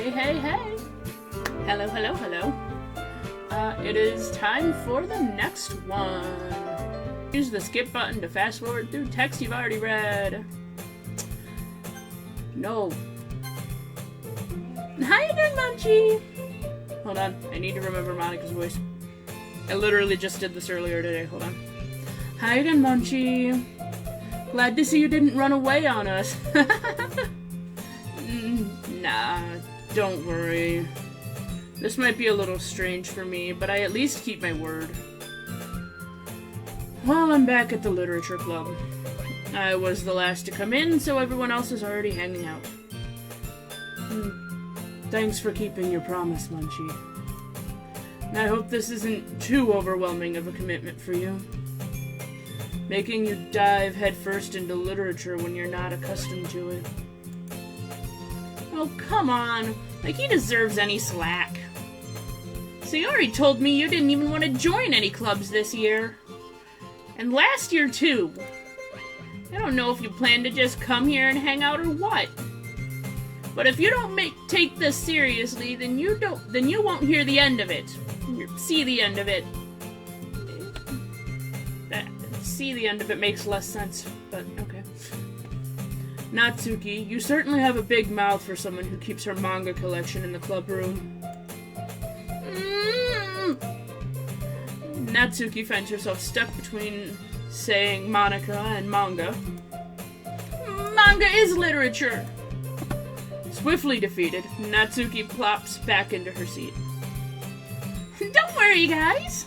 Hey, hey, hey! Hello, hello, hello. It is time for the next one. Use the skip button to fast forward through text you've already read. No. Hi again, Munchie! Hold on, I need to remember Monica's voice. I literally just did this earlier today, hold on. Hi again, Munchie. Glad to see you didn't run away on us. Nah, don't worry. This might be a little strange for me, but I at least keep my word. Well, I'm back at the literature club. I was the last to come in, so everyone else is already hanging out. Thanks for keeping your promise, Munchie. I hope this isn't too overwhelming of a commitment for you. Making you dive headfirst into literature when you're not accustomed to it. Oh, come on. Like he deserves any slack. Sayori told me you didn't even want to join any clubs this year. And last year, too. I don't know if you plan to just come here and hang out or what. But if you don't take this seriously, then you won't hear the end of it. See the end of it. See the end of it makes less sense, but okay. Natsuki, you certainly have a big mouth for someone who keeps her manga collection in the club room. Natsuki finds herself stuck between saying Monica and manga. Manga is literature! Swiftly defeated, Natsuki plops back into her seat. Don't worry, guys!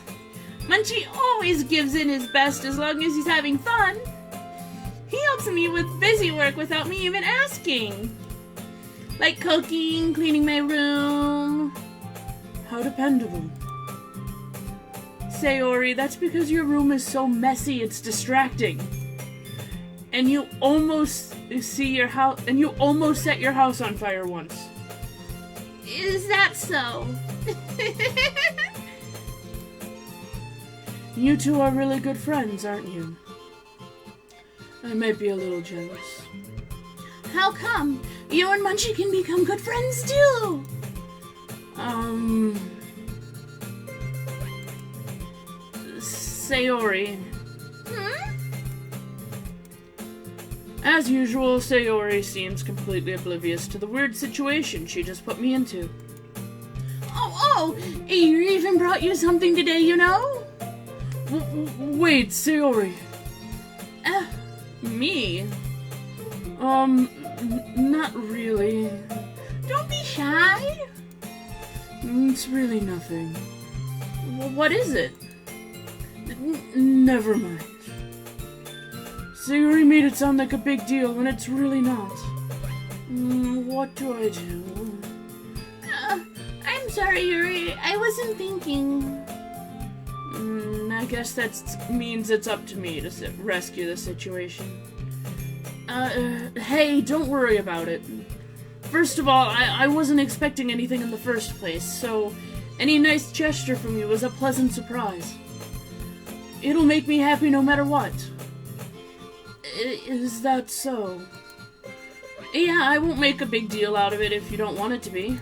Munchie always gives in his best as long as he's having fun. He helps me with busy work without me even asking. Like cooking, cleaning my room. How dependable. Sayori, that's because your room is so messy it's distracting. And you almost set your house on fire once. Is that so? You two are really good friends, aren't you? I might be a little jealous. How come? You and Munchie can become good friends too! Sayori. As usual, Sayori seems completely oblivious to the weird situation she just put me into. Oh, Eir even brought you something today, you know? Wait, Sayori. Me? Not really. Don't be shy. It's really nothing. What is it? Never mind. Sayori made it sound like a big deal when it's really not. What do I do? I'm sorry, Yuri. I wasn't thinking. I guess that means it's up to me to rescue the situation. Hey, don't worry about it. First of all, I wasn't expecting anything in the first place, so any nice gesture from you was a pleasant surprise. It'll make me happy no matter what. Is that so? Yeah, I won't make a big deal out of it if you don't want it to be.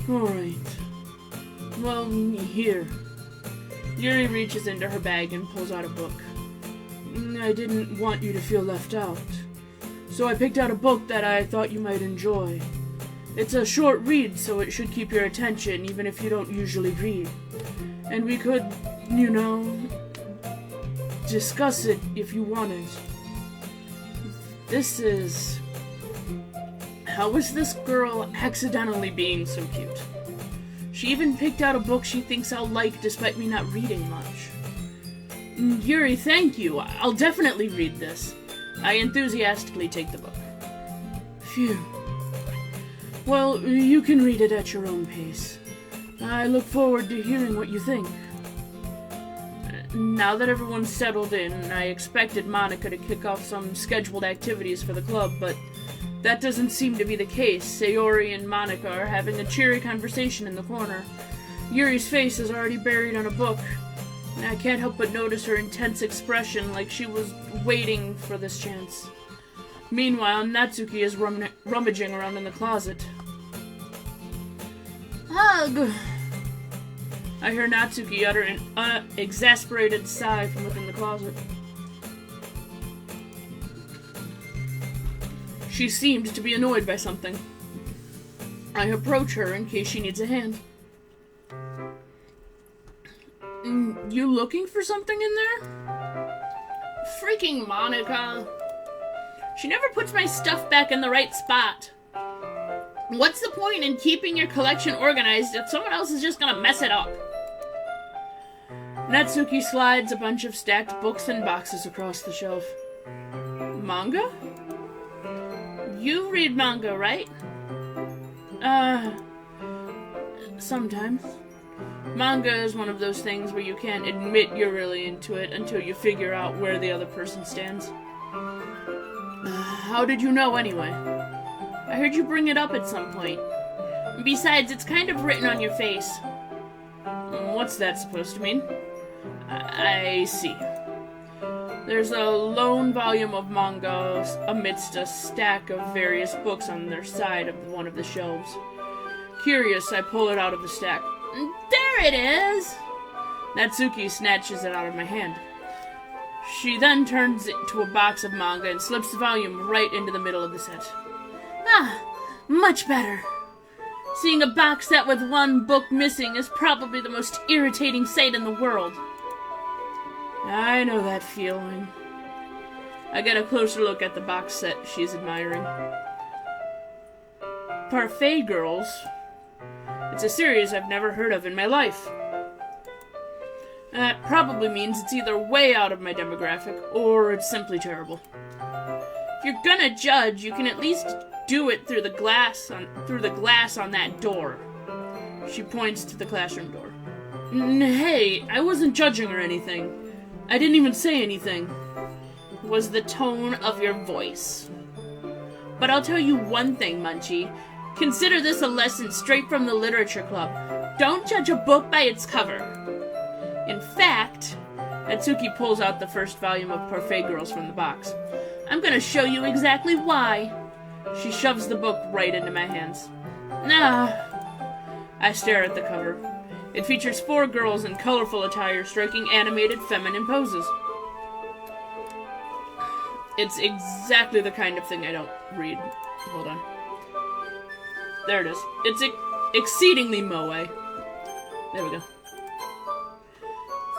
Alright. Well, here. Yuri reaches into her bag and pulls out a book. I didn't want you to feel left out, so I picked out a book that I thought you might enjoy. It's a short read, so it should keep your attention even if you don't usually read. And we could, discuss it if you wanted. This is... How is this girl accidentally being so cute? She even picked out a book she thinks I'll like despite me not reading much. Yuri, thank you. I'll definitely read this. I enthusiastically take the book. Phew. Well, you can read it at your own pace. I look forward to hearing what you think. Now that everyone's settled in, I expected Monica to kick off some scheduled activities for the club, but that doesn't seem to be the case. Sayori and Monica are having a cheery conversation in the corner. Yuri's face is already buried on a book, and I can't help but notice her intense expression like she was waiting for this chance. Meanwhile, Natsuki is rummaging around in the closet. Hug! I hear Natsuki utter an exasperated sigh from within the closet. She seemed to be annoyed by something. I approach her in case she needs a hand. You looking for something in there? Freaking Monica. She never puts my stuff back in the right spot. What's the point in keeping your collection organized if someone else is just gonna mess it up? Natsuki slides a bunch of stacked books and boxes across the shelf. Manga? You read manga, right? Sometimes. Manga is one of those things where you can't admit you're really into it until you figure out where the other person stands. How did you know, anyway? I heard you bring it up at some point. Besides, it's kind of written on your face. What's that supposed to mean? I see. There's a lone volume of manga amidst a stack of various books on their side of one of the shelves. Curious, I pull it out of the stack. There it is! Natsuki snatches it out of my hand. She then turns it to a box of manga and slips the volume right into the middle of the set. Much better. Seeing a box set with one book missing is probably the most irritating sight in the world. I know that feeling. I get a closer look at the box set she's admiring. Parfait Girls? It's a series I've never heard of in my life. That probably means it's either way out of my demographic, or it's simply terrible. If you're gonna judge, you can at least do it through the glass on that door. She points to the classroom door. Hey, I wasn't judging or anything. I didn't even say anything. It was the tone of your voice. But I'll tell you one thing, Munchie. Consider this a lesson straight from the literature club. Don't judge a book by its cover. In fact, Natsuki pulls out the first volume of Parfait Girls from the box. I'm gonna show you exactly why. She shoves the book right into my hands. I stare at the cover. It features 4 girls in colorful attire striking animated feminine poses. It's exactly the kind of thing I don't read. Hold on. There it is. It's exceedingly moe. There we go.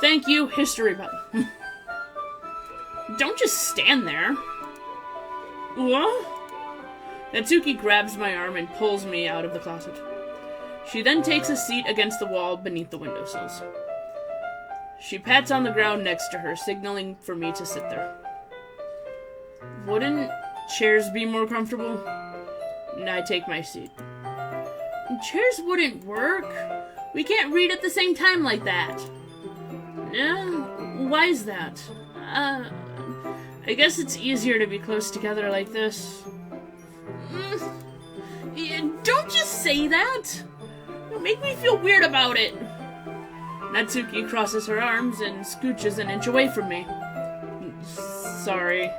Thank you, history button. Don't just stand there. What? Natsuki grabs my arm and pulls me out of the closet. She then takes a seat against the wall beneath the windowsills. She pats on the ground next to her, signaling for me to sit there. Wouldn't chairs be more comfortable? I take my seat. Chairs wouldn't work. We can't read at the same time like that. Why is that? I guess it's easier to be close together like this. Don't just say that! Make me feel weird about it. Natsuki crosses her arms and scooches an inch away from me. Sorry.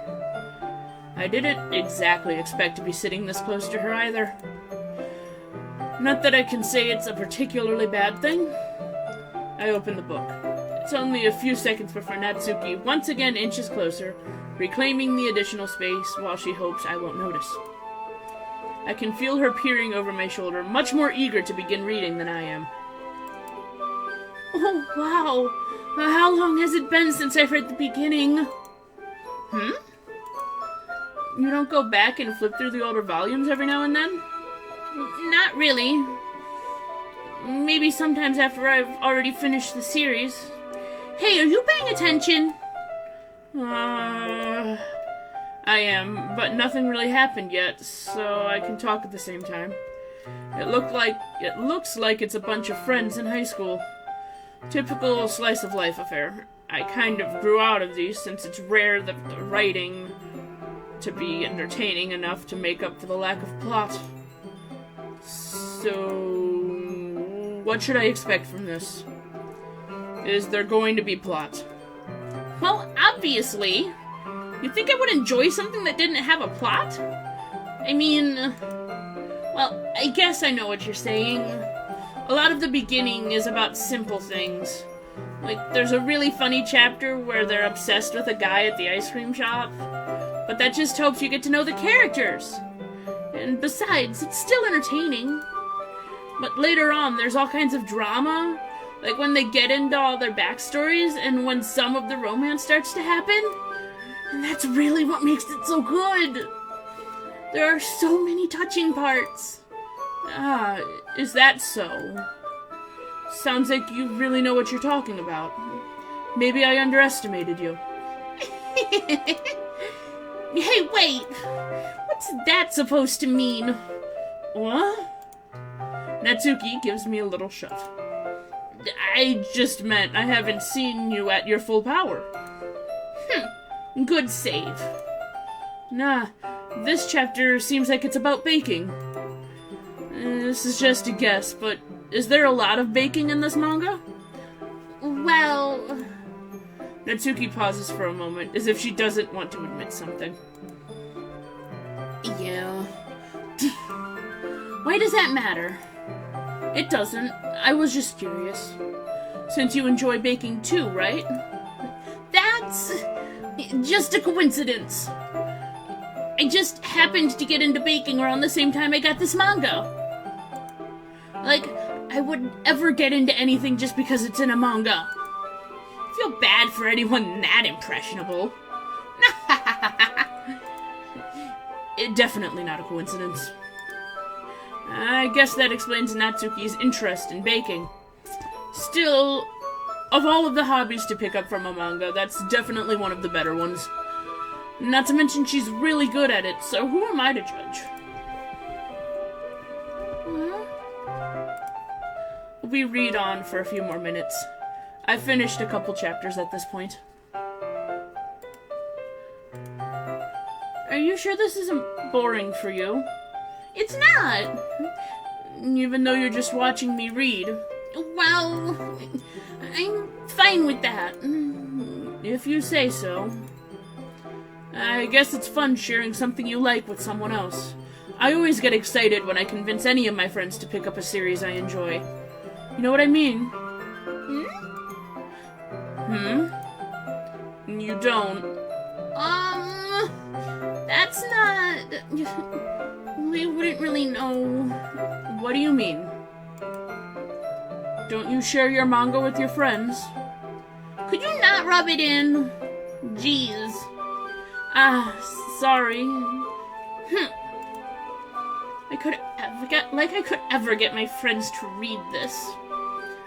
I didn't exactly expect to be sitting this close to her either. Not that I can say it's a particularly bad thing. I open the book. It's only a few seconds before Natsuki once again inches closer, reclaiming the additional space while she hopes I won't notice. I can feel her peering over my shoulder, much more eager to begin reading than I am. Oh, wow! How long has it been since I've read the beginning? You don't go back and flip through the older volumes every now and then? Not really. Maybe sometimes after I've already finished the series. Hey, are you paying attention? I am, but nothing really happened yet, so I can talk at the same time. It looks like it's a bunch of friends in high school. Typical slice of life affair. I kind of grew out of these since it's rare the writing to be entertaining enough to make up for the lack of plot. So, what should I expect from this? Is there going to be plot? Well, obviously. You think I would enjoy something that didn't have a plot? I mean, well, I guess I know what you're saying. A lot of the beginning is about simple things. Like, there's a really funny chapter where they're obsessed with a guy at the ice cream shop, but that just helps you get to know the characters. And besides, it's still entertaining. But later on, there's all kinds of drama, like when they get into all their backstories and when some of the romance starts to happen. And that's really what makes it so good. There are so many touching parts. Ah, is that so? Sounds like you really know what you're talking about. Maybe I underestimated you. Hey, wait! What's that supposed to mean? What? Natsuki gives me a little shove. I just meant I haven't seen you at your full power. Good save. Nah, this chapter seems like it's about baking. This is just a guess, but is there a lot of baking in this manga? Well... Natsuki pauses for a moment, as if she doesn't want to admit something. Yeah. Why does that matter? It doesn't. I was just curious. Since you enjoy baking too, right? That's just a coincidence. I just happened to get into baking around the same time I got this manga. Like, I wouldn't ever get into anything just because it's in a manga. I feel bad for anyone that impressionable. Definitely not a coincidence. I guess that explains Natsuki's interest in baking. Still, of all of the hobbies to pick up from a manga, that's definitely one of the better ones. Not to mention she's really good at it, so who am I to judge? We read on for a few more minutes. I've finished a couple chapters at this point. Are you sure this isn't boring for you? It's not! Even though you're just watching me read. Well, I'm fine with that. If you say so. I guess it's fun sharing something you like with someone else. I always get excited when I convince any of my friends to pick up a series I enjoy. You know what I mean? You don't? That's not... We wouldn't really know. What do you mean? Don't you share your manga with your friends? Could you not rub it in? Jeez. Sorry. I could ever get my friends to read this.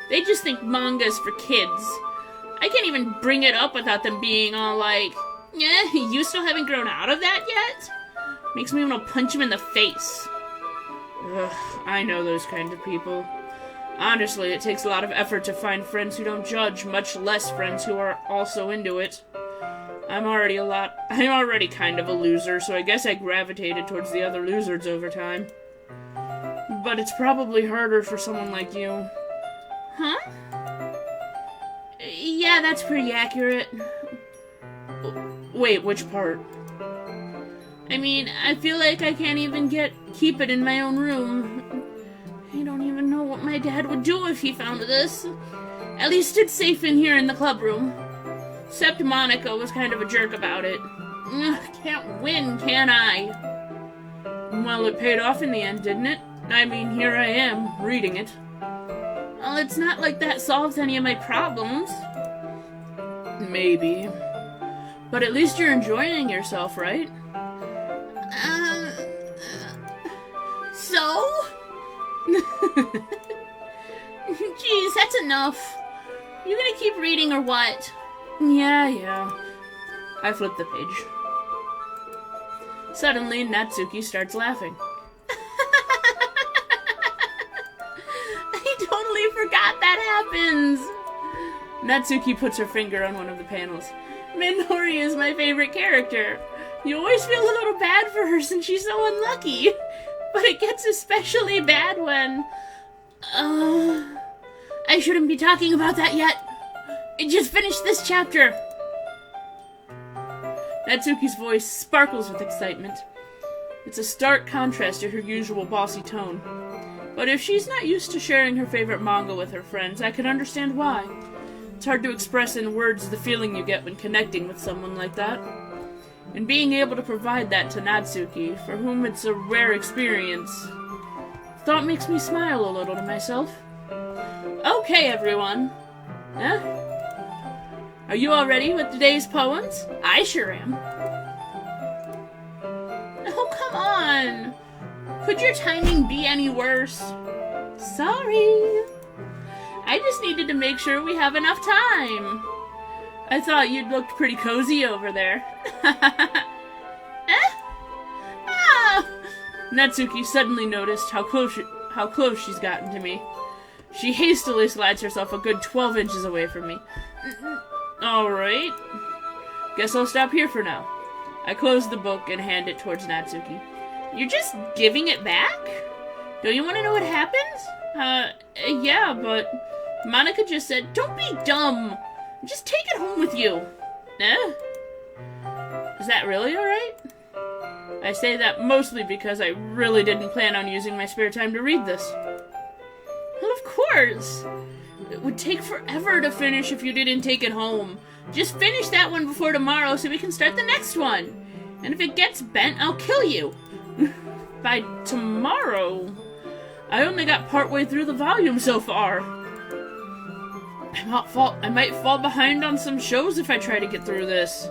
They just think manga's for kids. I can't even bring it up without them being all like, "Yeah, you still haven't grown out of that yet?" Makes me want to punch him in the face. Ugh, I know those kind of people. Honestly, it takes a lot of effort to find friends who don't judge, much less friends who are also into it. I'm already kind of a loser, so I guess I gravitated towards the other losers over time. But it's probably harder for someone like you. Huh? Yeah, that's pretty accurate. Wait, which part? I mean, I feel like I can't even keep it in my own room. I don't even know what my dad would do if he found this. At least it's safe in here in the club room. Except Monica was kind of a jerk about it. Can't win, can I? Well, it paid off in the end, didn't it? I mean, here I am, reading it. Well, it's not like that solves any of my problems. Maybe. But at least you're enjoying yourself, right? So? Jeez, that's enough. You gonna keep reading or what? Yeah. I flip the page. Suddenly, Natsuki starts laughing. I totally forgot that happens. Natsuki puts her finger on one of the panels. Minori is my favorite character. You always feel a little bad for her since she's so unlucky. But it gets especially bad when... I shouldn't be talking about that yet. I just finished this chapter. Natsuki's voice sparkles with excitement. It's a stark contrast to her usual bossy tone. But if she's not used to sharing her favorite manga with her friends, I can understand why. It's hard to express in words the feeling you get when connecting with someone like that. And being able to provide that to Natsuki, for whom it's a rare experience, thought makes me smile a little to myself. Okay, everyone. Huh? Are you all ready with today's poems? I sure am. Oh, come on. Could your timing be any worse? Sorry. I just needed to make sure we have enough time. I thought you'd looked pretty cozy over there. Natsuki suddenly noticed how close she's gotten to me. She hastily slides herself a good 12 inches away from me. Alright. Guess I'll stop here for now. I close the book and hand it towards Natsuki. You're just giving it back? Don't you want to know what happens? Yeah, but Monica just said, don't be dumb. Just take it home with you. Is that really alright? I say that mostly because I really didn't plan on using my spare time to read this. Well, of course. It would take forever to finish if you didn't take it home. Just finish that one before tomorrow so we can start the next one. And if it gets bent, I'll kill you. By tomorrow? I only got partway through the volume so far. I might fall behind on some shows if I try to get through this.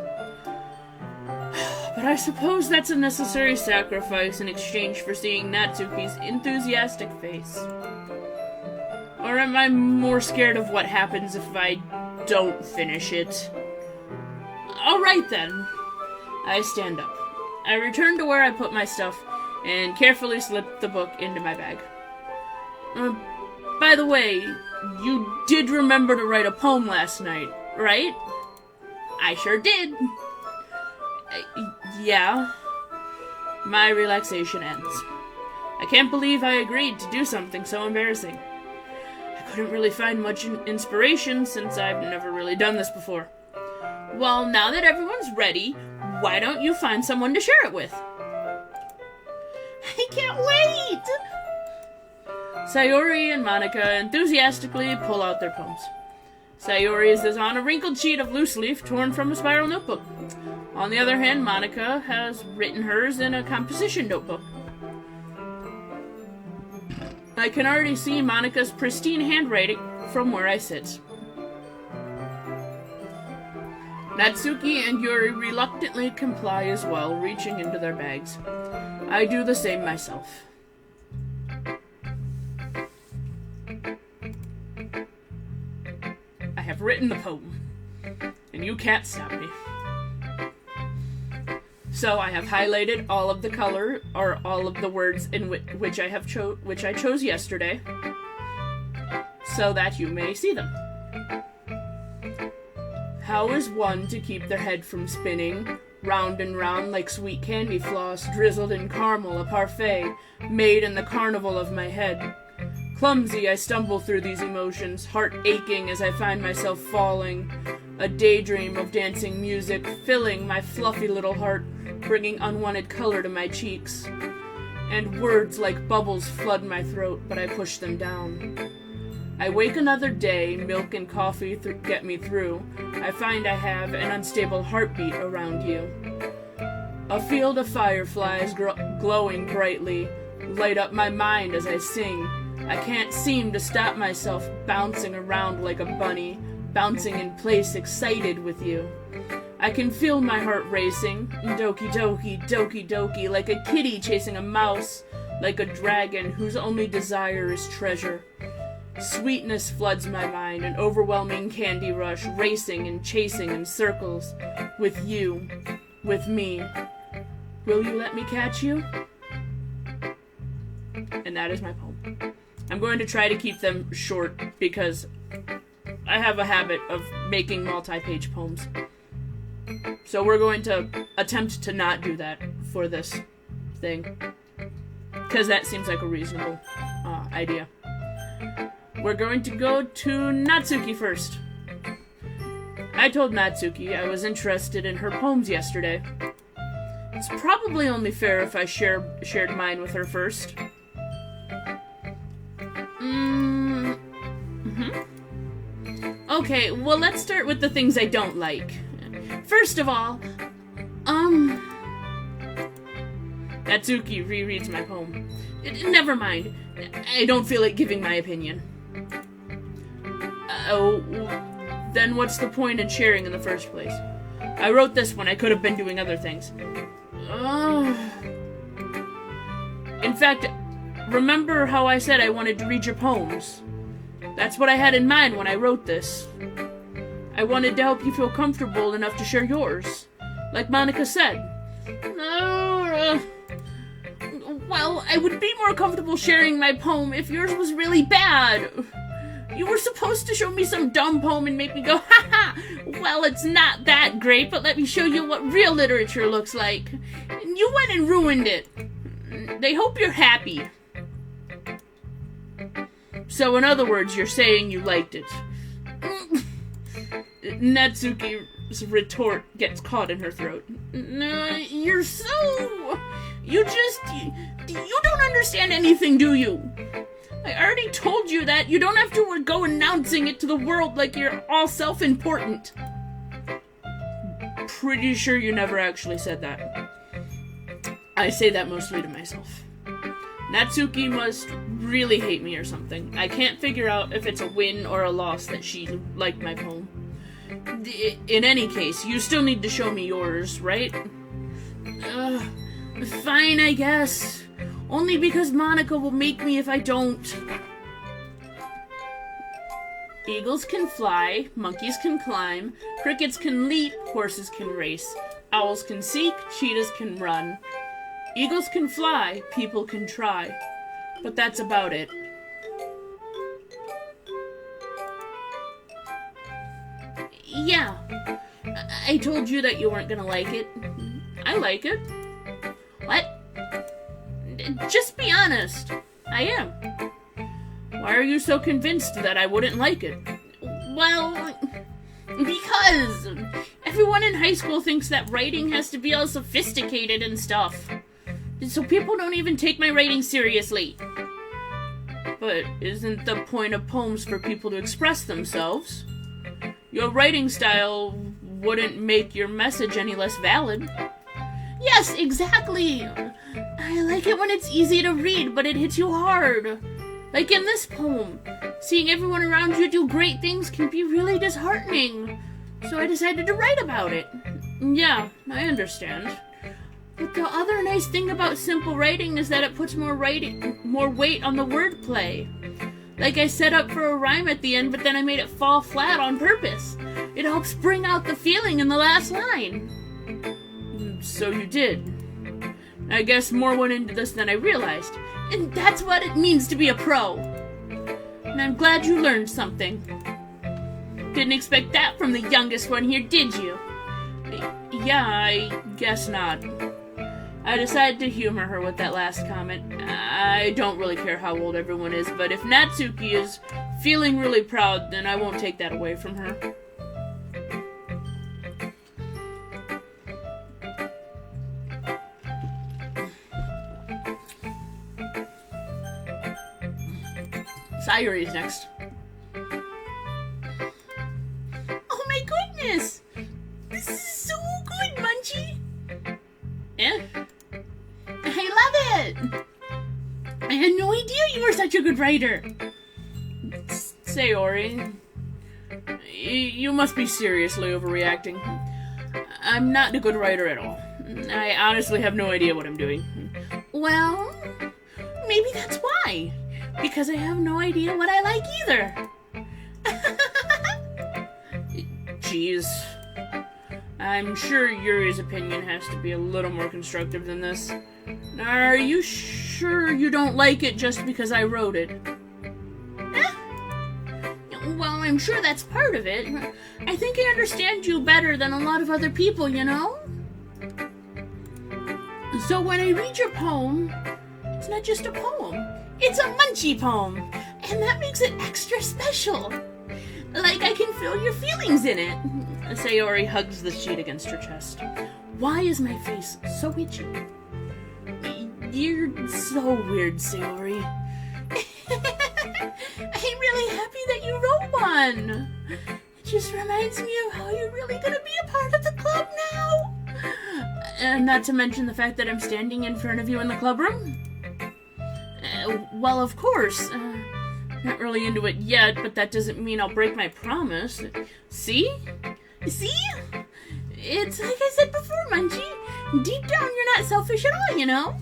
But I suppose that's a necessary sacrifice in exchange for seeing Natsuki's enthusiastic face. Or am I more scared of what happens if I don't finish it? Alright then. I stand up. I return to where I put my stuff and carefully slip the book into my bag. By the way, you did remember to write a poem last night, right? I sure did. Yeah. My relaxation ends. I can't believe I agreed to do something so embarrassing. I couldn't really find much inspiration since I've never really done this before. Well, now that everyone's ready, why don't you find someone to share it with? I can't wait! Sayori and Monica enthusiastically pull out their poems. Sayori's is on a wrinkled sheet of loose leaf torn from a spiral notebook. On the other hand, Monica has written hers in a composition notebook. I can already see Monica's pristine handwriting from where I sit. Natsuki and Yuri reluctantly comply as well, reaching into their bags. I do the same myself. I have written the poem, and you can't stop me. So I have highlighted all of the color, or all of the words in which I chose yesterday, so that you may see them. How is one to keep their head from spinning, round and round like sweet candy floss, drizzled in caramel, a parfait, made in the carnival of my head? Clumsy, I stumble through these emotions, heart aching as I find myself falling. A daydream of dancing music, filling my fluffy little heart, bringing unwanted color to my cheeks. And words like bubbles flood my throat, but I push them down. I wake another day, milk and coffee get me through. I find I have an unstable heartbeat around you. A field of fireflies glowing brightly light up my mind as I sing. I can't seem to stop myself bouncing around like a bunny, bouncing in place excited with you. I can feel my heart racing, doki doki, doki doki, like a kitty chasing a mouse, like a dragon whose only desire is treasure. Sweetness floods my mind, an overwhelming candy rush, racing and chasing in circles. With you. With me. Will you let me catch you? And that is my poem. I'm going to try to keep them short because I have a habit of making multi-page poems. So we're going to attempt to not do that for this thing, because that seems like a reasonable idea. We're going to go to Natsuki first. I told Natsuki I was interested in her poems yesterday. It's probably only fair if I shared mine with her first. Okay, well, let's start with the things I don't like. First of all, Natsuki rereads my poem. Never mind. I don't feel like giving my opinion. Oh, then what's the point in sharing in the first place? I wrote this when I could have been doing other things. In fact, remember how I said I wanted to read your poems? That's what I had in mind when I wrote this. I wanted to help you feel comfortable enough to share yours. Like Monica said. Well, I would be more comfortable sharing my poem if yours was really bad. You were supposed to show me some dumb poem and make me go, ha! Well, it's not that great, but let me show you what real literature looks like. And you went and ruined it. They hope you're happy. So in other words, you're saying you liked it. Natsuki's retort gets caught in her throat. You're so... You don't understand anything, do you? I already told you that. You don't have to go announcing it to the world like you're all self-important. Pretty sure you never actually said that. I say that mostly to myself. Natsuki must really hate me or something. I can't figure out if it's a win or a loss that she liked my poem. In any case, you still need to show me yours, right? Fine, I guess. Only because Monica will make me if I don't. Eagles can fly, monkeys can climb, crickets can leap, horses can race, owls can seek, cheetahs can run. Eagles can fly, people can try. But that's about it. Yeah, I told you that you weren't gonna like it. I like it. What? Just be honest. I am. Why are you so convinced that I wouldn't like it? Well, because everyone in high school thinks that writing has to be all sophisticated and stuff. So people don't even take my writing seriously. But isn't the point of poems for people to express themselves? Your writing style wouldn't make your message any less valid. Yes, exactly. I like it when it's easy to read, but it hits you hard. Like in this poem, seeing everyone around you do great things can be really disheartening. So I decided to write about it. Yeah, I understand. But the other nice thing about simple writing is that it puts more weight on the wordplay. Like I set up for a rhyme at the end, but then I made it fall flat on purpose. It helps bring out the feeling in the last line. So you did. I guess more went into this than I realized. And that's what it means to be a pro. And I'm glad you learned something. Didn't expect that from the youngest one here, did you? Yeah, I guess not. I decided to humor her with that last comment. I don't really care how old everyone is, but if Natsuki is feeling really proud, then I won't take that away from her. Sayori's next. Oh my goodness! This is so good, Munchie! Yeah? I love it! I had no idea you were such a good writer! Sayori, you must be seriously overreacting. I'm not a good writer at all. I honestly have no idea what I'm doing. Well, maybe that's why. Because I have no idea what I like either. Jeez. I'm sure Yuri's opinion has to be a little more constructive than this. Are you sure you don't like it just because I wrote it? Well, I'm sure that's part of it. I think I understand you better than a lot of other people, you know? So when I read your poem, it's not just a poem. It's a Munchie poem, and that makes it extra special. Like I can feel your feelings in it. Sayori hugs the sheet against her chest. Why is my face so itchy? You're so weird, Sayori. I'm really happy that you wrote one. just reminds me of how you're really gonna be a part of the club now. And not to mention the fact that I'm standing in front of you in the club room. Well, of course. Not really into it yet, but that doesn't mean I'll break my promise. See? See? It's like I said before, Munchie. Deep down, you're not selfish at all, you know?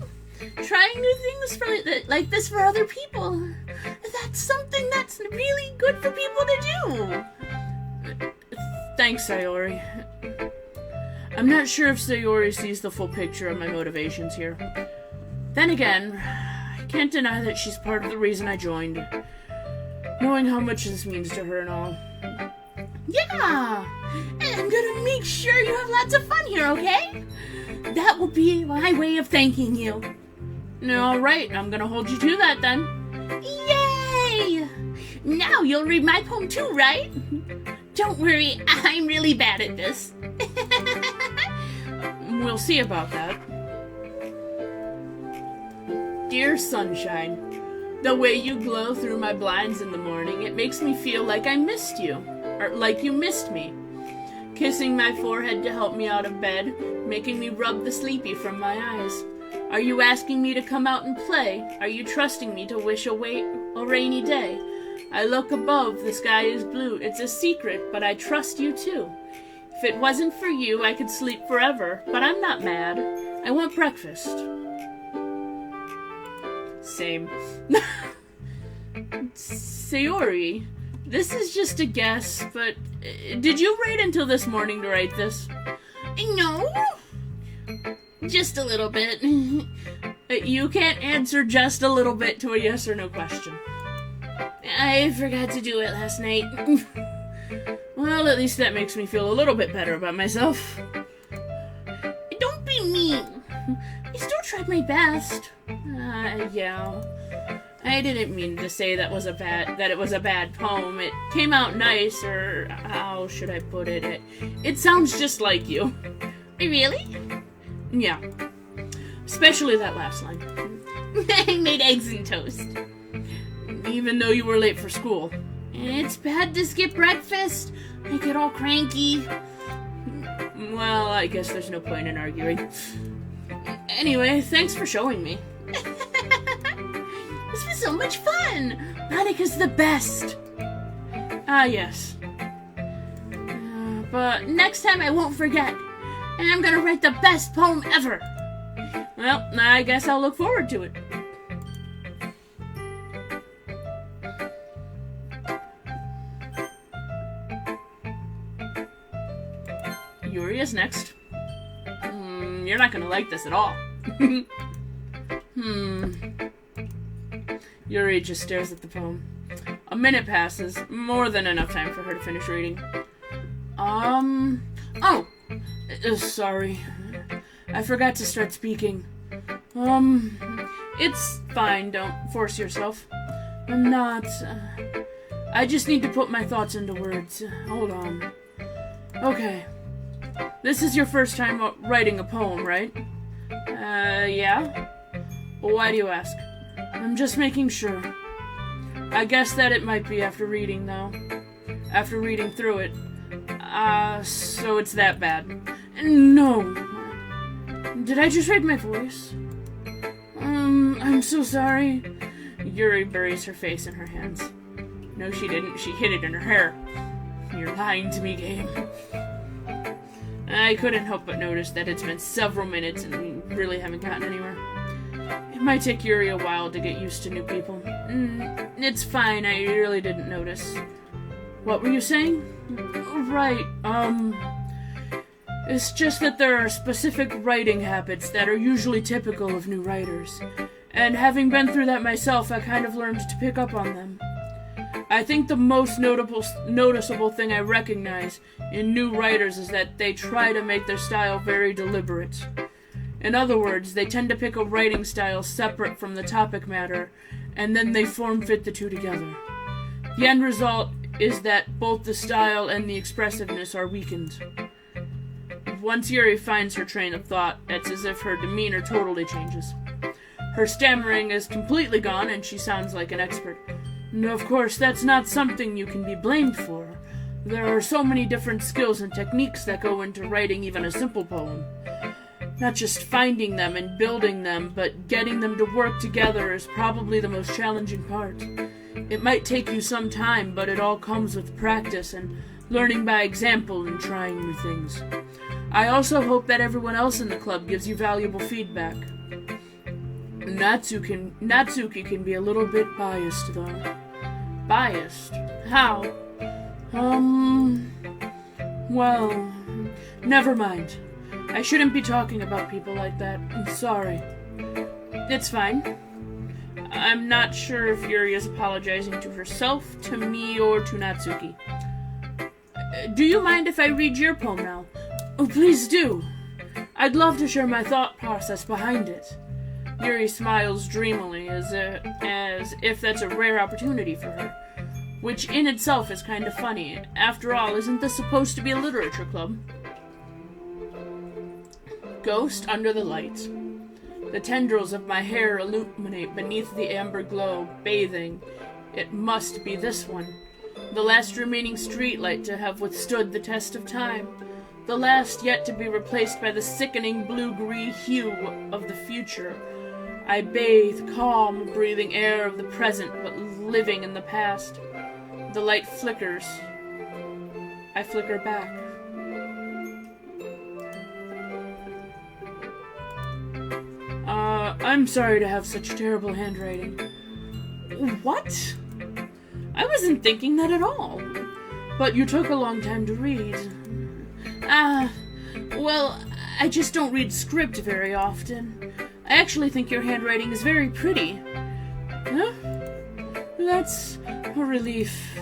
Trying new things like this for other people. That's something that's really good for people to do. Thanks, Sayori. I'm not sure if Sayori sees the full picture of my motivations here. Then again, I can't deny that she's part of the reason I joined. Knowing how much this means to her and all. Yeah! And I'm gonna make sure you have lots of fun here, okay? That will be my way of thanking you. Alright, I'm gonna hold you to that then. Yay! Now you'll read my poem too, right? Don't worry, I'm really bad at this. We'll see about that. Dear Sunshine, the way you glow through my blinds in the morning, it makes me feel like I missed you. Or like you missed me. Kissing my forehead to help me out of bed, making me rub the sleepy from my eyes. Are you asking me to come out and play? Are you trusting me to wish away a rainy day? I look above, the sky is blue. It's a secret, but I trust you too. If it wasn't for you, I could sleep forever, but I'm not mad. I want breakfast. Same. Sayori, this is just a guess, but did you wait until this morning to write this? No. Just a little bit. You can't answer just a little bit to a yes or no question. I forgot to do it last night. Well, at least that makes me feel a little bit better about myself. Don't be mean. I still tried my best. Yeah. I didn't mean to say that it was a bad poem. It came out nice, or how should I put it? It sounds just like you. Really? Yeah. Especially that last line. I made eggs and toast. Even though you were late for school. It's bad to skip breakfast. I get all cranky. Well, I guess there's no point in arguing. Anyway, thanks for showing me. This was so much fun! Monika's the best! Yes. But next time I won't forget. And I'm gonna write the best poem ever. Well, I guess I'll look forward to it. Yuri is next. You're not gonna like this at all. Yuri just stares at the poem. A minute passes, more than enough time for her to finish reading. Sorry. I forgot to start speaking. It's fine, don't force yourself. I'm not, I just need to put my thoughts into words. Hold on. Okay. This is your first time writing a poem, right? Yeah? Well, why do you ask? I'm just making sure. I guess that it might be after reading, though. After reading through it. So it's that bad. No. Did I just read my voice? I'm so sorry. Yuri buries her face in her hands. No, she didn't. She hid it in her hair. You're lying to me, game. I couldn't help but notice that it's been several minutes and we really haven't gotten anywhere. It might take Yuri a while to get used to new people. It's fine, I really didn't notice. What were you saying? Right, it's just that there are specific writing habits that are usually typical of new writers. And having been through that myself, I kind of learned to pick up on them. I think the most noticeable thing I recognize in new writers is that they try to make their style very deliberate. In other words, they tend to pick a writing style separate from the topic matter, and then they form-fit the two together. The end result is that both the style and the expressiveness are weakened. Once Yuri finds her train of thought, it's as if her demeanor totally changes. Her stammering is completely gone, and she sounds like an expert. No, of course, that's not something you can be blamed for. There are so many different skills and techniques that go into writing even a simple poem. Not just finding them and building them, but getting them to work together is probably the most challenging part. It might take you some time, but it all comes with practice and learning by example and trying new things. I also hope that everyone else in the club gives you valuable feedback. Natsuki can be a little bit biased, though. Biased? How? Well, never mind. I shouldn't be talking about people like that. I'm sorry. It's fine. I'm not sure if Yuri is apologizing to herself, to me, or to Natsuki. Do you mind if I read your poem now? Oh, please do. I'd love to share my thought process behind it. Yuri smiles dreamily, as if that's a rare opportunity for her, which in itself is kind of funny. After all, isn't this supposed to be a literature club? Ghost under the light. The tendrils of my hair illuminate beneath the amber glow, bathing. It must be this one. The last remaining streetlight to have withstood the test of time. The last yet to be replaced by the sickening blue-green hue of the future. I bathe calm, breathing air of the present, but living in the past. The light flickers. I flicker back. I'm sorry to have such terrible handwriting. What? I wasn't thinking that at all. But you took a long time to read. Well, I just don't read script very often. I actually think your handwriting is very pretty. Huh? That's a relief.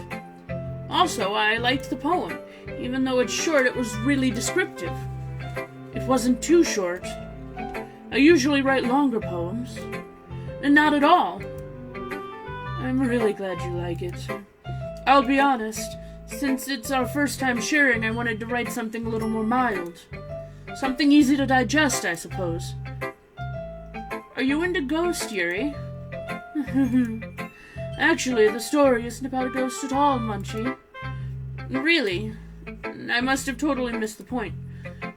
Also, I liked the poem. Even though it's short, it was really descriptive. It wasn't too short. I usually write longer poems. And not at all. I'm really glad you like it. I'll be honest, since it's our first time sharing, I wanted to write something a little more mild. Something easy to digest, I suppose. Are you into ghosts, Yuri? Actually, the story isn't about a ghost at all, Munchie. Really? I must have totally missed the point.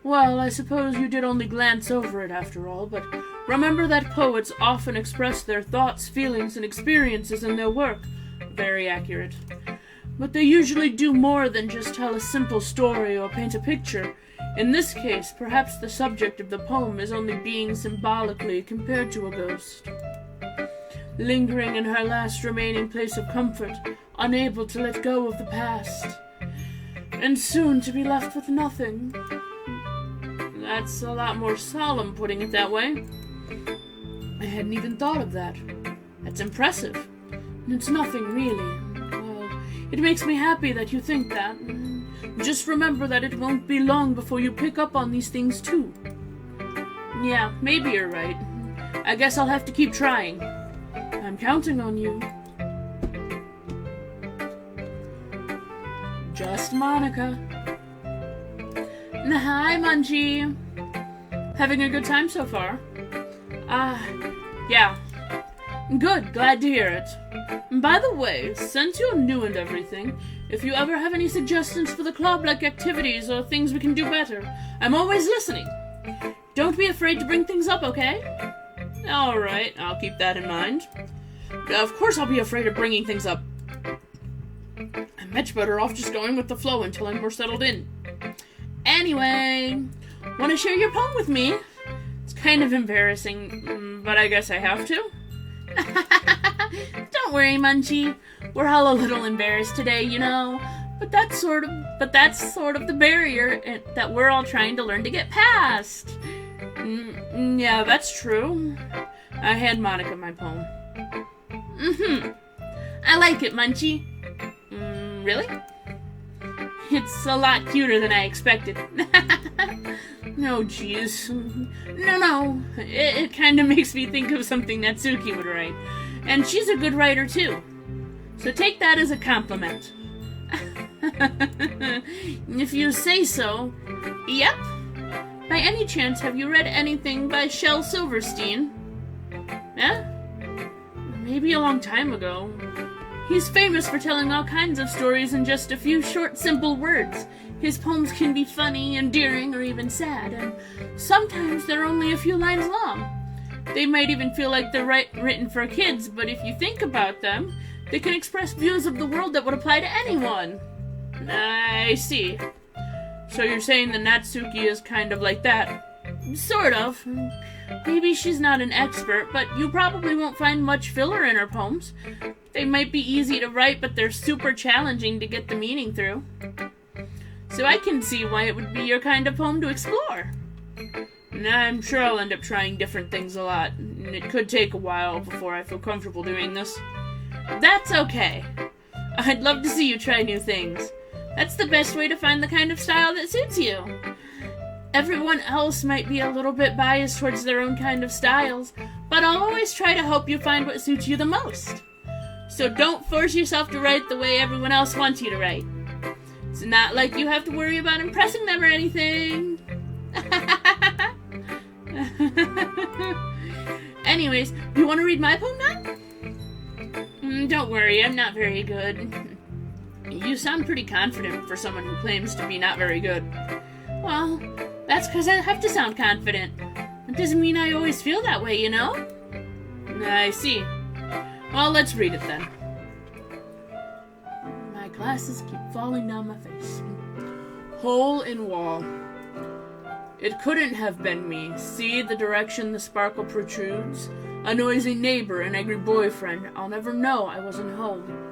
Well, I suppose you did only glance over it after all, but remember that poets often express their thoughts, feelings, and experiences in their work. Very accurate. But they usually do more than just tell a simple story or paint a picture. In this case, perhaps the subject of the poem is only being symbolically compared to a ghost. Lingering in her last remaining place of comfort, unable to let go of the past, and soon to be left with nothing. That's a lot more solemn, putting it that way. I hadn't even thought of that. That's impressive. It's nothing, really. Well, it makes me happy that you think that. Just remember that it won't be long before you pick up on these things, too. Yeah, maybe you're right. I guess I'll have to keep trying. I'm counting on you. Just Monica. Hi, Munchie. Having a good time so far? Yeah. Good, glad to hear it. By the way, since you're new and everything, if you ever have any suggestions for the club, like activities or things we can do better, I'm always listening. Don't be afraid to bring things up, okay? Alright, I'll keep that in mind. Of course I'll be afraid of bringing things up. I'm much better off just going with the flow until I'm more settled in. Anyway, want to share your poem with me? It's kind of embarrassing, but I guess I have to. Don't worry, Munchie. We're all a little embarrassed today, you know. But that's sort of the barrier that we're all trying to learn to get past. Yeah, that's true. I hand Monica my poem. I like it, Munchie. Really? It's a lot cuter than I expected. No, jeez. No. It kind of makes me think of something Natsuki would write. And she's a good writer, too. So take that as a compliment. If you say so. Yep. By any chance, have you read anything by Shel Silverstein? Yeah? Maybe a long time ago. He's famous for telling all kinds of stories in just a few short, simple words. His poems can be funny, endearing, or even sad, and sometimes they're only a few lines long. They might even feel like they're written for kids, but if you think about them, they can express views of the world that would apply to anyone. I see. So you're saying the Natsuki is kind of like that? Sort of. Maybe she's not an expert, but you probably won't find much filler in her poems. They might be easy to write, but they're super challenging to get the meaning through. So I can see why it would be your kind of poem to explore. And I'm sure I'll end up trying different things a lot, and it could take a while before I feel comfortable doing this. That's okay. I'd love to see you try new things. That's the best way to find the kind of style that suits you. Everyone else might be a little bit biased towards their own kind of styles, but I'll always try to help you find what suits you the most. So don't force yourself to write the way everyone else wants you to write. It's not like you have to worry about impressing them or anything. Anyways, you want to read my poem now? Don't worry, I'm not very good. You sound pretty confident for someone who claims to be not very good. Well, that's because I have to sound confident. It doesn't mean I always feel that way, you know? I see. Well, let's read it then. My glasses keep falling down my face. Hole in wall. It couldn't have been me. See the direction the sparkle protrudes? A noisy neighbor, an angry boyfriend. I'll never know I wasn't home.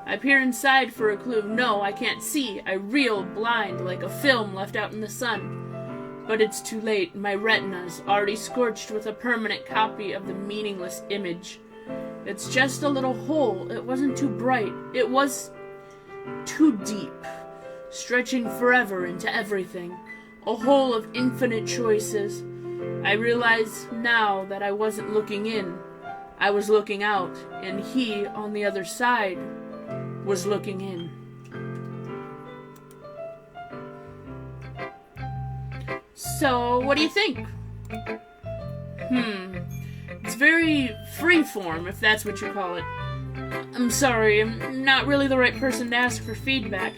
I peer inside for a clue. No, I can't see. I reel blind like a film left out in the sun. But it's too late. My retina's already scorched with a permanent copy of the meaningless image. It's just a little hole. It wasn't too bright. It was too deep, stretching forever into everything. A hole of infinite choices. I realize now that I wasn't looking in. I was looking out, and he, on the other side, was looking in. So, what do you think? It's very freeform, if that's what you call it. I'm sorry, I'm not really the right person to ask for feedback.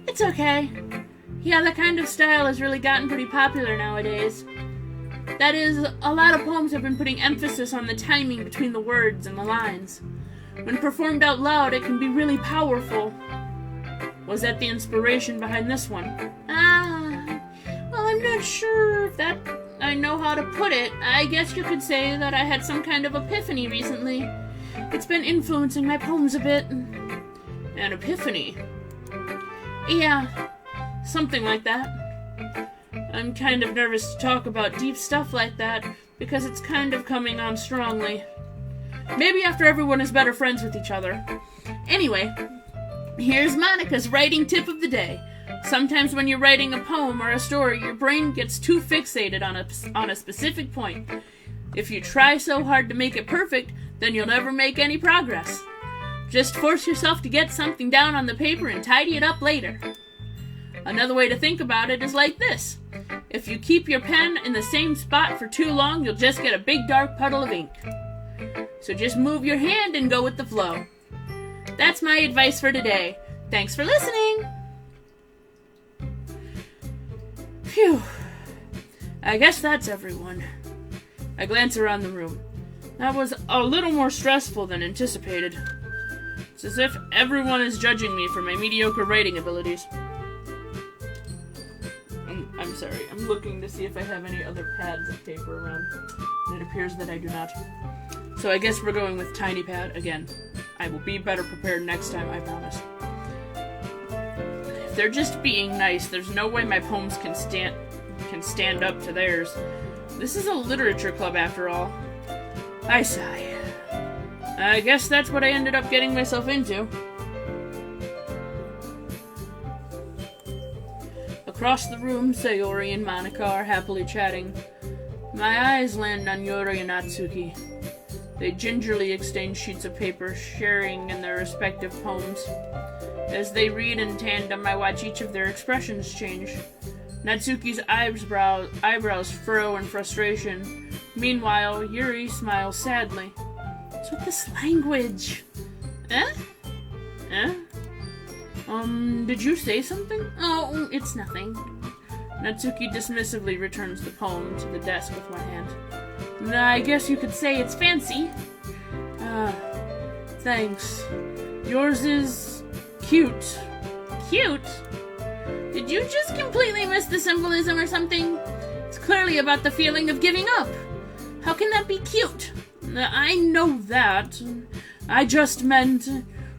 It's okay. Yeah, that kind of style has really gotten pretty popular nowadays. That is, a lot of poems have been putting emphasis on the timing between the words and the lines. When performed out loud, it can be really powerful. Was that the inspiration behind this one? Well, I'm not sure if that I know how to put it. I guess you could say that I had some kind of epiphany recently. It's been influencing my poems a bit. An epiphany? Yeah, something like that. I'm kind of nervous to talk about deep stuff like that because it's kind of coming on strongly. Maybe after everyone is better friends with each other. Anyway, here's Monica's writing tip of the day. Sometimes when you're writing a poem or a story, your brain gets too fixated on a specific point. If you try so hard to make it perfect, then you'll never make any progress. Just force yourself to get something down on the paper and tidy it up later. Another way to think about it is like this. If you keep your pen in the same spot for too long, you'll just get a big dark puddle of ink. So just move your hand and go with the flow. That's my advice for today. Thanks for listening. Phew. I guess that's everyone. I glance around the room. That was a little more stressful than anticipated. It's as if everyone is judging me for my mediocre writing abilities. I'm sorry, I'm looking to see if I have any other pads of paper around. And it appears that I do not. So I guess we're going with tiny pad again. I will be better prepared next time, I promise. If they're just being nice, there's no way my poems can stand up to theirs. This is a literature club after all. I sigh. I guess that's what I ended up getting myself into. Across the room, Sayori and Monica are happily chatting. My eyes land on Yori and Natsuki. They gingerly exchange sheets of paper, sharing in their respective poems. As they read in tandem, I watch each of their expressions change. Natsuki's eyebrows furrow in frustration. Meanwhile, Yuri smiles sadly. What's with this language? Eh? Eh? Did you say something? Oh, it's nothing. Natsuki dismissively returns the poem to the desk with one hand. I guess you could say it's fancy. Thanks. Yours is cute. Cute? Did you just completely miss the symbolism or something? It's clearly about the feeling of giving up. How can that be cute? I know that. I just meant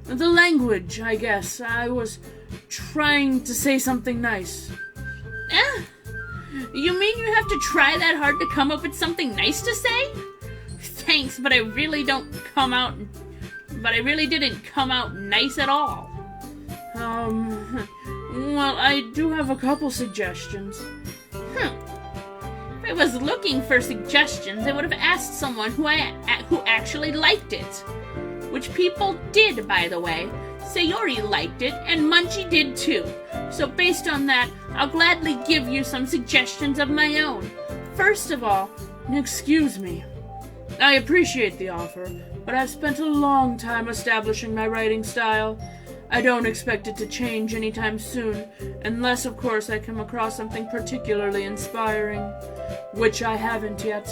the language, I guess. I was trying to say something nice. Eh? You mean you have to try that hard to come up with something nice to say? Thanks, but I really didn't come out nice at all. Well, I do have a couple suggestions. If I was looking for suggestions, I would have asked someone who actually liked it. Which people did, by the way. Sayori liked it, and Munchie did too. So based on that, I'll gladly give you some suggestions of my own. First of all, excuse me. I appreciate the offer, but I've spent a long time establishing my writing style. I don't expect it to change anytime soon, unless, of course, I come across something particularly inspiring, which I haven't yet.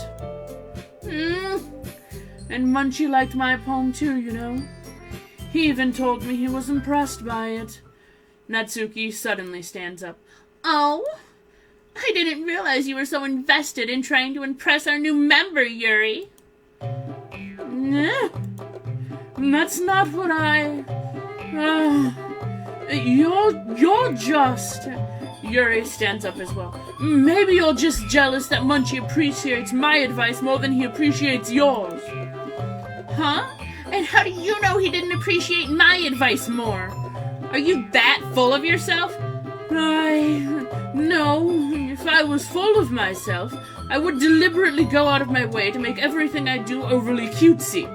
And Munchie liked my poem too, you know. He even told me he was impressed by it. Natsuki suddenly stands up. Oh? I didn't realize you were so invested in trying to impress our new member, Yuri. That's not what you're just... Yuri stands up as well. Maybe you're just jealous that Munchie appreciates my advice more than he appreciates yours. Huh? And how do you know he didn't appreciate my advice more? Are you that full of yourself? No. If I was full of myself, I would deliberately go out of my way to make everything I do overly cutesy.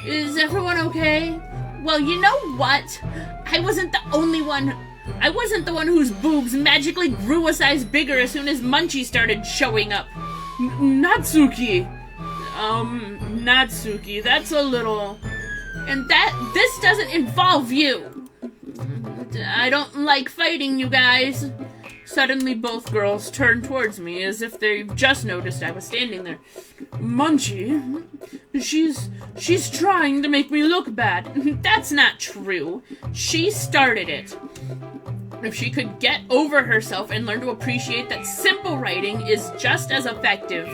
Is everyone okay? Well, you know what? I wasn't the one whose boobs magically grew a size bigger as soon as Munchie started showing up. Natsuki! Natsuki, that's a little... And this doesn't involve you! I don't like fighting, you guys. Suddenly both girls turn towards me as if they've just noticed I was standing there. Munchie, she's trying to make me look bad. That's not true. She started it. If she could get over herself and learn to appreciate that simple writing is just as effective,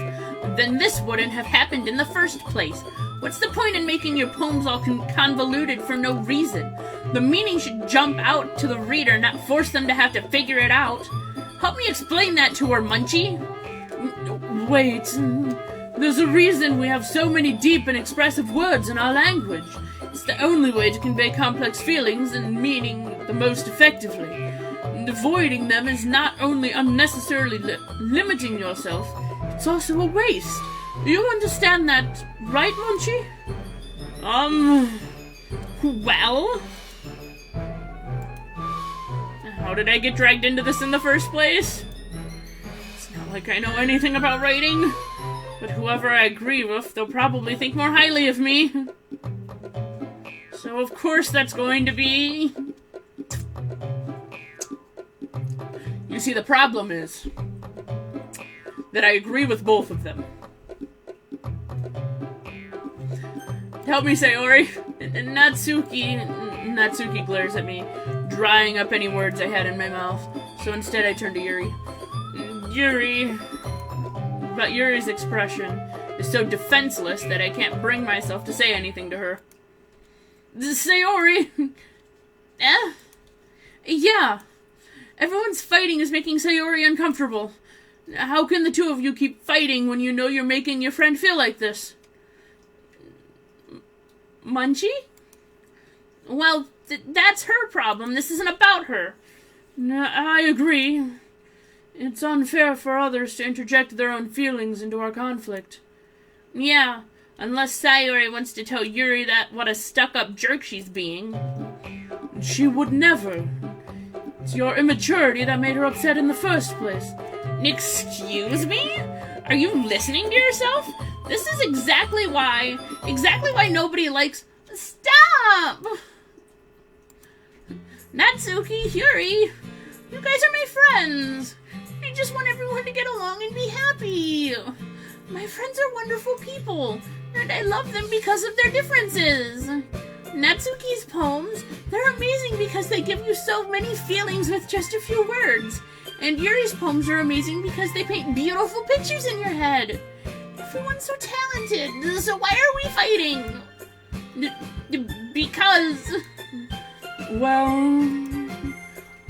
then this wouldn't have happened in the first place. What's the point in making your poems all convoluted for no reason? The meaning should jump out to the reader, not force them to have to figure it out. Help me explain that to her, Munchie. Wait, there's a reason we have so many deep and expressive words in our language. It's the only way to convey complex feelings and meaning the most effectively. And avoiding them is not only unnecessarily limiting yourself, it's also a waste. Do you understand that, right, Munchie? Well... How did I get dragged into this in the first place? It's not like I know anything about writing, but whoever I agree with, they'll probably think more highly of me. So of course that's going to be... You see, the problem is that I agree with both of them. Help me, Sayori. And Natsuki glares at me, drying up any words I had in my mouth. So instead I turn to Yuri. But Yuri's expression is so defenseless that I can't bring myself to say anything to her. Sayori! Yeah. Everyone's fighting is making Sayori uncomfortable. How can the two of you keep fighting when you know you're making your friend feel like this? Munchie? Well, that's her problem. This isn't about her. I agree. It's unfair for others to interject their own feelings into our conflict. Yeah, unless Sayori wants to tell Yuri that what a stuck-up jerk she's being. She would never. It's your immaturity that made her upset in the first place. Excuse me? Are you listening to yourself? This is exactly why nobody likes... Stop! Natsuki, Yuri, you guys are my friends. I just want everyone to get along and be happy. My friends are wonderful people, and I love them because of their differences. Natsuki's poems, they're amazing because they give you so many feelings with just a few words. And Yuri's poems are amazing because they paint beautiful pictures in your head. Everyone's so talented, so why are we fighting? Because... Well...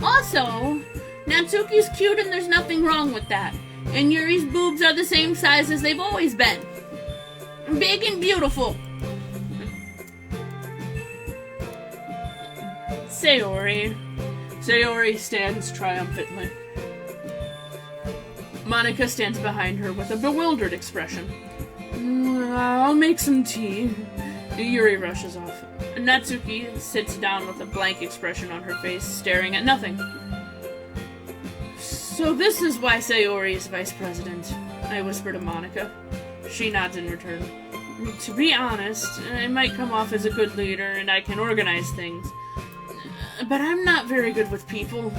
Also, Natsuki's cute and there's nothing wrong with that. And Yuri's boobs are the same size as they've always been. Big and beautiful. Sayori. Sayori stands triumphantly. Monica stands behind her with a bewildered expression. I'll make some tea. Yuri rushes off. Natsuki sits down with a blank expression on her face, staring at nothing. So this is why Sayori is vice president, I whisper to Monica. She nods in return. To be honest, I might come off as a good leader and I can organize things. But I'm not very good with people.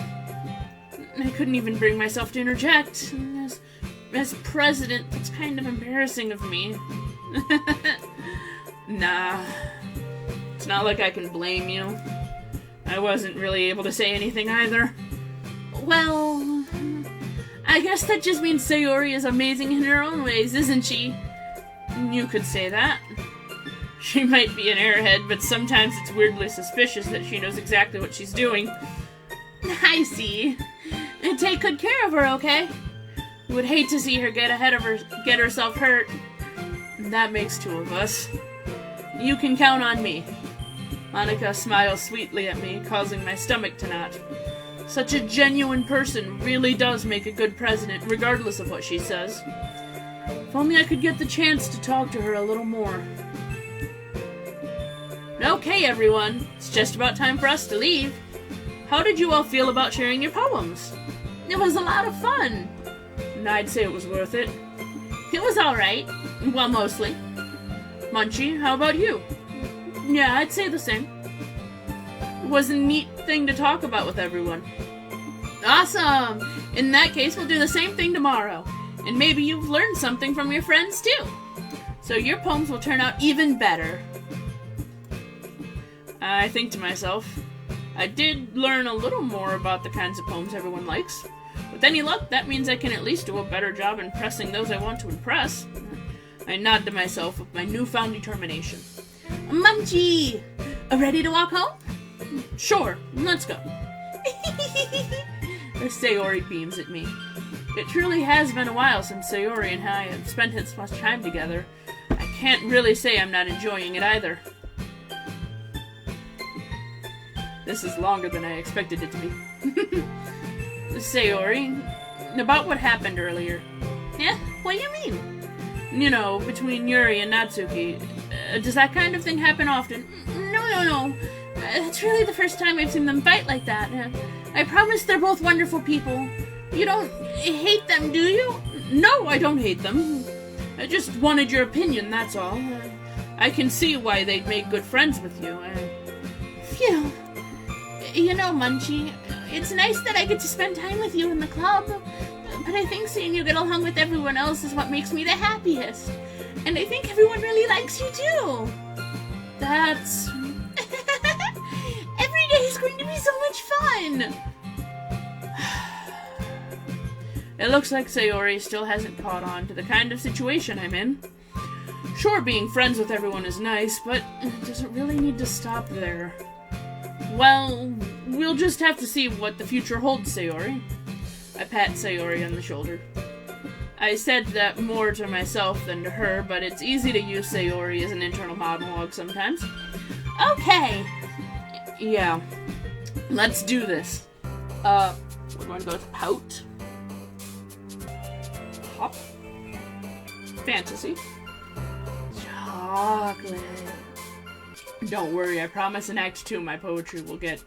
I couldn't even bring myself to interject. As president, it's kind of embarrassing of me. Nah. It's not like I can blame you. I wasn't really able to say anything either. Well, I guess that just means Sayori is amazing in her own ways, isn't she? You could say that. She might be an airhead, but sometimes it's weirdly suspicious that she knows exactly what she's doing. I see. And take good care of her, okay? Would hate to see her get herself hurt. That makes two of us. You can count on me. Monica smiles sweetly at me, causing my stomach to knot. Such a genuine person really does make a good president, regardless of what she says. If only I could get the chance to talk to her a little more. Okay, everyone. It's just about time for us to leave. How did you all feel about sharing your poems? It was a lot of fun. And I'd say it was worth it. It was alright. Well, mostly. Munchie, how about you? Yeah, I'd say the same. It was a neat thing to talk about with everyone. Awesome! In that case, we'll do the same thing tomorrow. And maybe you've learned something from your friends, too. So your poems will turn out even better. I think to myself, I did learn a little more about the kinds of poems everyone likes. With any luck, that means I can at least do a better job impressing those I want to impress. I nod to myself with my newfound determination. Munchie! Ready to walk home? Sure, let's go. Sayori beams at me. It truly has been a while since Sayori and I have spent as much time together. I can't really say I'm not enjoying it either. This is longer than I expected it to be. Sayori, about what happened earlier. Yeah? What do you mean? You know, between Yuri and Natsuki. Does that kind of thing happen often? No. It's really the first time I've seen them fight like that. I promise they're both wonderful people. You don't hate them, do you? No, I don't hate them. I just wanted your opinion, that's all. I can see why they'd make good friends with you. Phew. You know, Munchie, it's nice that I get to spend time with you in the club, but I think seeing you get along with everyone else is what makes me the happiest. And I think everyone really likes you, too. That's... Every day is going to be so much fun! It looks like Sayori still hasn't caught on to the kind of situation I'm in. Sure, being friends with everyone is nice, but does it really need to stop there? Well, we'll just have to see what the future holds, Sayori. I pat Sayori on the shoulder. I said that more to myself than to her, but it's easy to use Sayori as an internal monologue sometimes. Okay! Yeah. Let's do this. We're going to go with Pout. Hop. Fantasy. Chocolate. Don't worry, I promise in Act 2 my poetry will get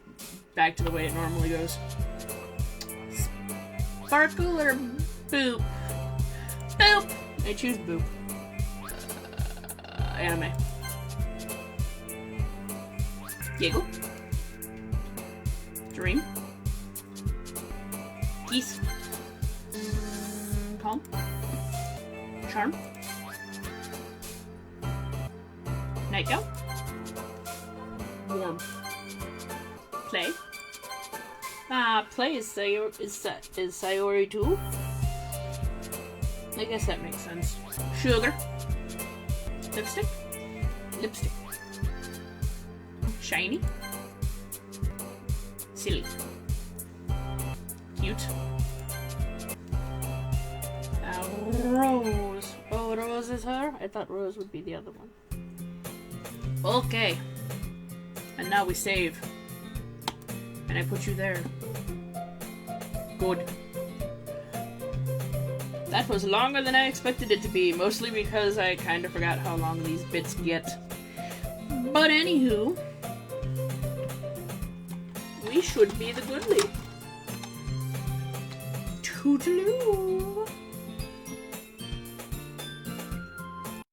back to the way it normally goes. Sparkle or Boop? Boop! I choose Boop. anime. Giggle. Dream. Peace. Calm. Charm. Nightgown. Warm. Play. Play is Sayori too? I guess that makes sense. Sugar. Lipstick. Lipstick. Shiny. Silly. Cute. Rose. Oh, Rose is her? I thought Rose would be the other one. Okay. And now we save. And I put you there. Good. That was longer than I expected it to be, mostly because I kind of forgot how long these bits get. But anywho, we should be the goodly. Toodaloo!